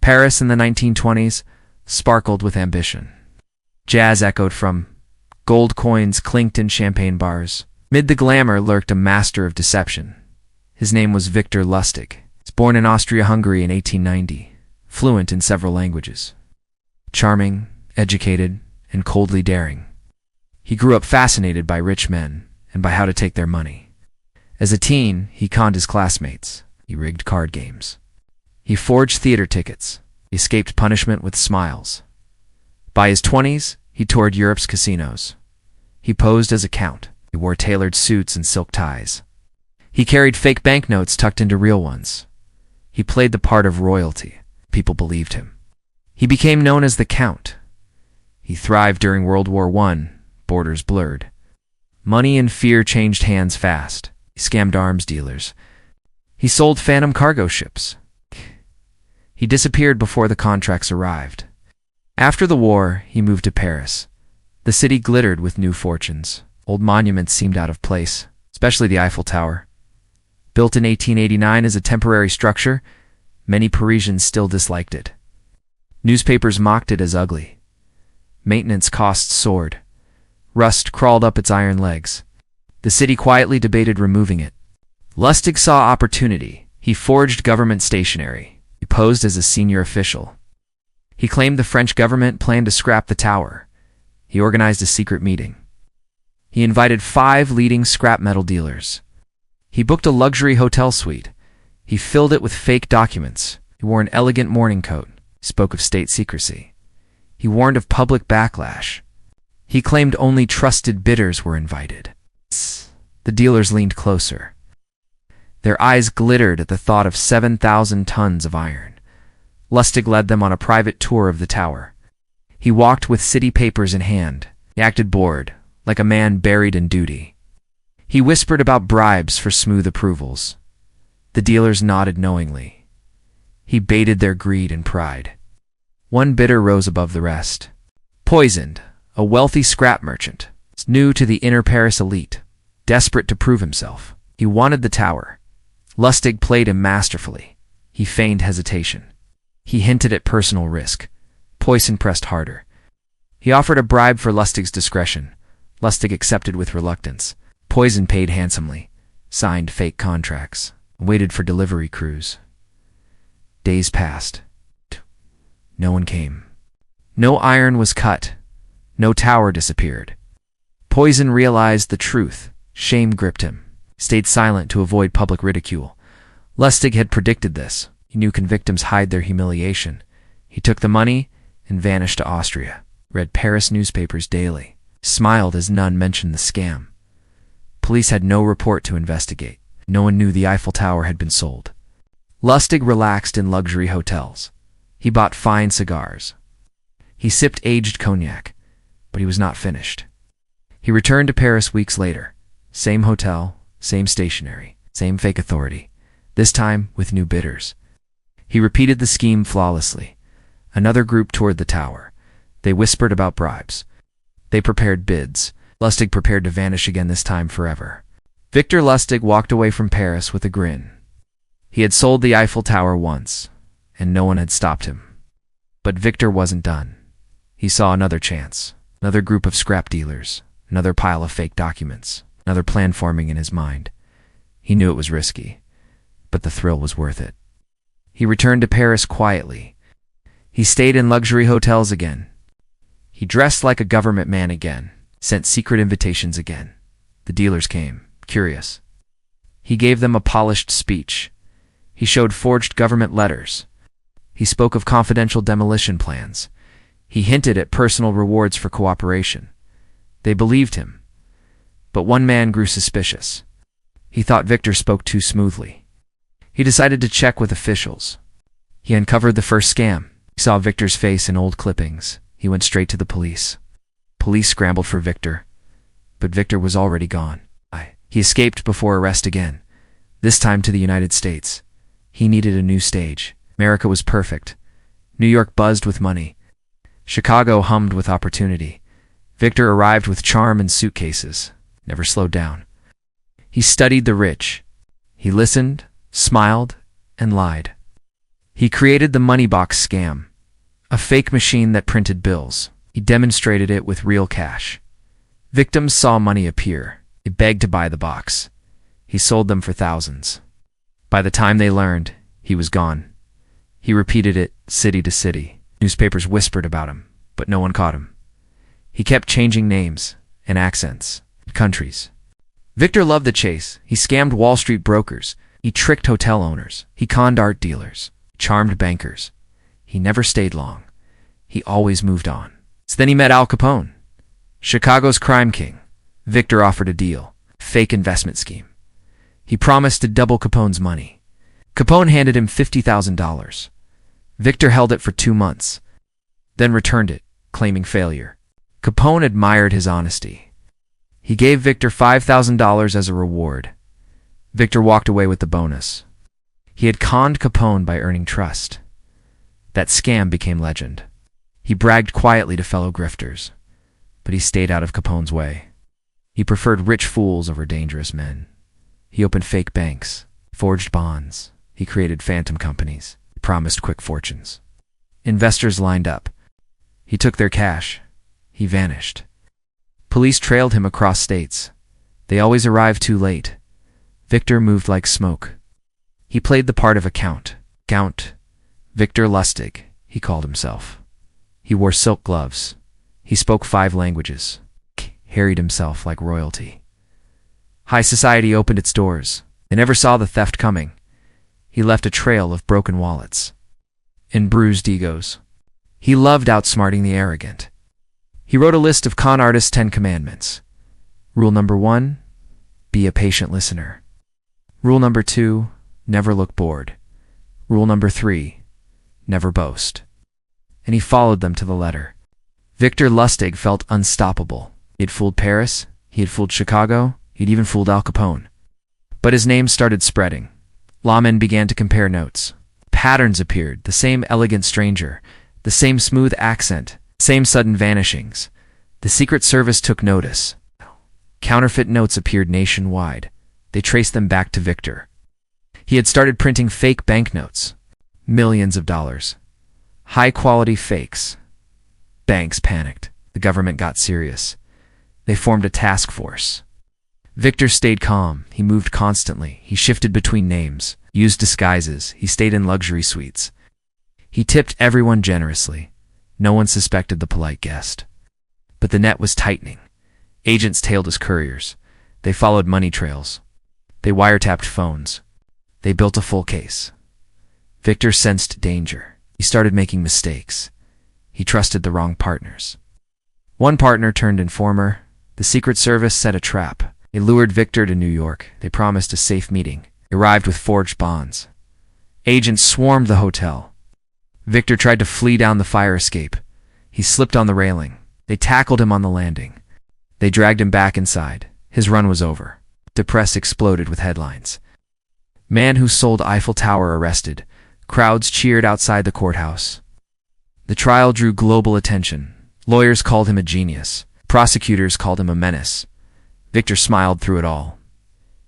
Paris in the 1920s sparkled with ambition. Jazz echoed from gold coins clinked in champagne bars. Mid the glamour lurked a master of deception. His name was Victor Lustig. He was born in Austria-Hungary in 1890, fluent in several languages. Charming, educated, and coldly daring. He grew up fascinated by rich men and by how to take their money. As a teen, he conned his classmates. He rigged card games. He forged theater tickets. He escaped punishment with smiles. By his 20s, he toured Europe's casinos. He posed as a count. He wore tailored suits and silk ties. He carried fake banknotes tucked into real ones. He played the part of royalty. People believed him. He became known as the Count. He thrived during World War I, borders blurred. Money and fear changed hands fast. He scammed arms dealers. He sold phantom cargo ships. He disappeared before the contracts arrived. After the war, he moved to Paris. The city glittered with new fortunes. Old monuments seemed out of place, especially the Eiffel Tower. Built in 1889 as a temporary structure, many Parisians still disliked it. Newspapers mocked it as ugly. Maintenance costs soared. Rust crawled up its iron legs. The city quietly debated removing it. Lustig saw opportunity. He forged government stationery. He posed as a senior official. He claimed the French government planned to scrap the tower. He organized a secret meeting. He invited 5 leading scrap metal dealers. He booked a luxury hotel suite. He filled it with fake documents. He wore an elegant morning coat. He spoke of state secrecy. He warned of public backlash. He claimed only trusted bidders were invited. The dealers leaned closer. Their eyes glittered at the thought of 7,000 tons of iron. Lustig led them on a private tour of the tower. He walked with city papers in hand. He acted bored, like a man buried in duty. He whispered about bribes for smooth approvals. The dealers nodded knowingly. He baited their greed and pride. One bidder rose above the rest. Poisoned, a wealthy scrap merchant, new to the inner Paris elite, desperate to prove himself. He wanted the tower. Lustig played him masterfully. He feigned hesitation. He hinted at personal risk. Poison pressed harder. He offered a bribe for Lustig's discretion. Lustig accepted with reluctance. Poison paid handsomely, signed fake contracts, waited for delivery crews. Days passed. No one came. No iron was cut. No tower disappeared. Poison realized the truth. Shame gripped him. Stayed silent to avoid public ridicule. Lustig had predicted this. He knew victims hide their humiliation. He took the money and vanished to Austria. Read Paris newspapers daily. Smiled as none mentioned the scam. Police had no report to investigate. No one knew the Eiffel Tower had been sold. Lustig relaxed in luxury hotels. He bought fine cigars. He sipped aged cognac, but he was not finished. He returned to Paris weeks later. Same hotel, same stationery, same fake authority, this time with new bidders. He repeated the scheme flawlessly. Another group toured the tower. They whispered about bribes. They prepared bids. Lustig prepared to vanish again, this time forever. Victor Lustig walked away from Paris with a grin. He had sold the Eiffel Tower once, and no one had stopped him. But Victor wasn't done. He saw another chance, another group of scrap dealers, another pile of fake documents, another plan forming in his mind. He knew it was risky, but the thrill was worth it. He returned to Paris quietly. He stayed in luxury hotels again. He dressed like a government man again, sent secret invitations again. The dealers came, curious. He gave them a polished speech. He showed forged government letters. He spoke of confidential demolition plans. He hinted at personal rewards for cooperation. They believed him. But one man grew suspicious. He thought Victor spoke too smoothly. He decided to check with officials. He uncovered the first scam. He saw Victor's face in old clippings. He went straight to the police. Police scrambled for Victor, but Victor was already gone. He escaped before arrest again, this time to the United States. He needed a new stage. America was perfect. New York buzzed with money. Chicago hummed with opportunity. Victor arrived with charm and suitcases, never slowed down. He studied the rich. He listened, smiled, and lied. He created the money box scam, a fake machine that printed bills. He demonstrated it with real cash. Victims saw money appear. They begged to buy the box. He sold them for thousands. By the time they learned, he was gone. He repeated it city to city. Newspapers whispered about him, but no one caught him. He kept changing names and accents, countries. Victor loved the chase. He scammed Wall Street brokers. He tricked hotel owners. He conned art dealers, charmed bankers. He never stayed long. He always moved on. So then he met Al Capone, Chicago's crime king. Victor offered a deal, fake investment scheme. He promised to double Capone's money. Capone handed him $50,000. Victor held it for 2 months, then returned it, claiming failure. Capone admired his honesty. He gave Victor $5,000 as a reward. Victor walked away with the bonus. He had conned Capone by earning trust. That scam became legend. He bragged quietly to fellow grifters, but he stayed out of Capone's way. He preferred rich fools over dangerous men. He opened fake banks, forged bonds. He created phantom companies, promised quick fortunes. Investors lined up. He took their cash. He vanished. Police trailed him across states. They always arrived too late. Victor moved like smoke. He played the part of a count. Count Victor Lustig, he called himself. He wore silk gloves. He spoke 5 languages. Harried himself like royalty. High society opened its doors. They never saw the theft coming. He left a trail of broken wallets and bruised egos. He loved outsmarting the arrogant. He wrote a list of con artists' 10 commandments. Rule number 1, be a patient listener. Rule number 2, never look bored. Rule number 3, never boast. And he followed them to the letter. Victor Lustig felt unstoppable. He had fooled Paris, he had fooled Chicago, he'd even fooled Al Capone. But his name started spreading. Lawmen began to compare notes. Patterns appeared, the same elegant stranger, the same smooth accent, same sudden vanishings. The Secret Service took notice. Counterfeit notes appeared nationwide. They traced them back to Victor. He had started printing fake banknotes. Millions of dollars. High-quality fakes. Banks panicked. The government got serious. They formed a task force. Victor stayed calm. He moved constantly. He shifted between names, used disguises. He stayed in luxury suites. He tipped everyone generously. No one suspected the polite guest. But the net was tightening. Agents tailed as couriers. They followed money trails. They wiretapped phones. They built a full case. Victor sensed danger. He started making mistakes. He trusted the wrong partners. One partner turned informer. The Secret Service set a trap. They lured Victor to New York. They promised a safe meeting. They arrived with forged bonds. Agents swarmed the hotel. Victor tried to flee down the fire escape. He slipped on the railing. They tackled him on the landing. They dragged him back inside. His run was over. The press exploded with headlines. Man who sold Eiffel Tower arrested. Crowds cheered outside the courthouse. The trial drew global attention. Lawyers called him a genius. Prosecutors called him a menace. Victor smiled through it all.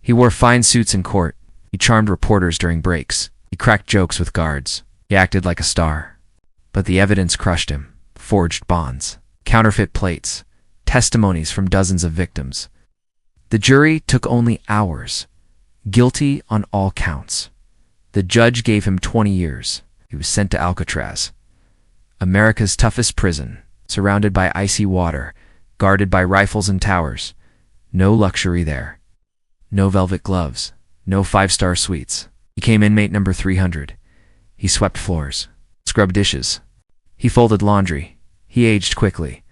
He wore fine suits in court. He charmed reporters during breaks. He cracked jokes with guards. He acted like a star. But the evidence crushed him. Forged bonds, counterfeit plates, testimonies from dozens of victims. The jury took only hours. Guilty on all counts. The judge gave him 20 years. He was sent to Alcatraz, America's toughest prison, surrounded by icy water, guarded by rifles and towers. No luxury there. No velvet gloves. No 5-star suites. He became inmate number 300. He swept floors, scrubbed dishes. He folded laundry. He aged quickly.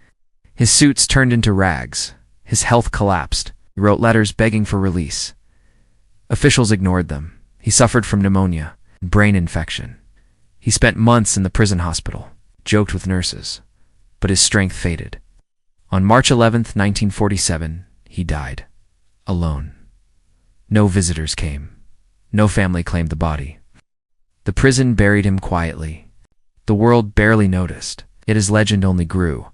His suits turned into rags. His health collapsed. He wrote letters begging for release. Officials ignored them. He suffered from pneumonia and brain infection. He spent months in the prison hospital, joked with nurses, but his strength faded. On March 11th, 1947, he died. Alone. No visitors came. No family claimed the body. The prison buried him quietly. The world barely noticed, yet his legend only grew.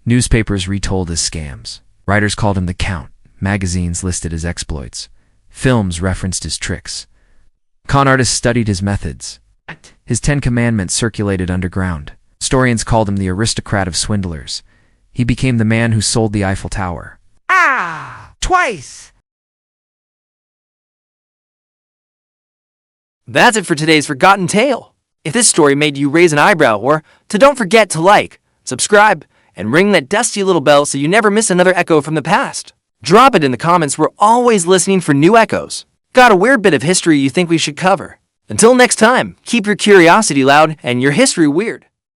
Newspapers retold his scams. Writers called him the Count. Magazines listed his exploits. Films referenced his tricks. Con artists studied his methods. His 10 Commandments circulated underground. Historians called him the aristocrat of swindlers. He became the man who sold the Eiffel Tower. Twice! That's it for today's Forgotten Tale. If this story made you raise an eyebrow don't forget to like, subscribe, and ring that dusty little bell so you never miss another echo from the past. Drop it in the comments. We're always listening for new echoes. Got a weird bit of history you think we should cover? Until next time, keep your curiosity loud and your history weird.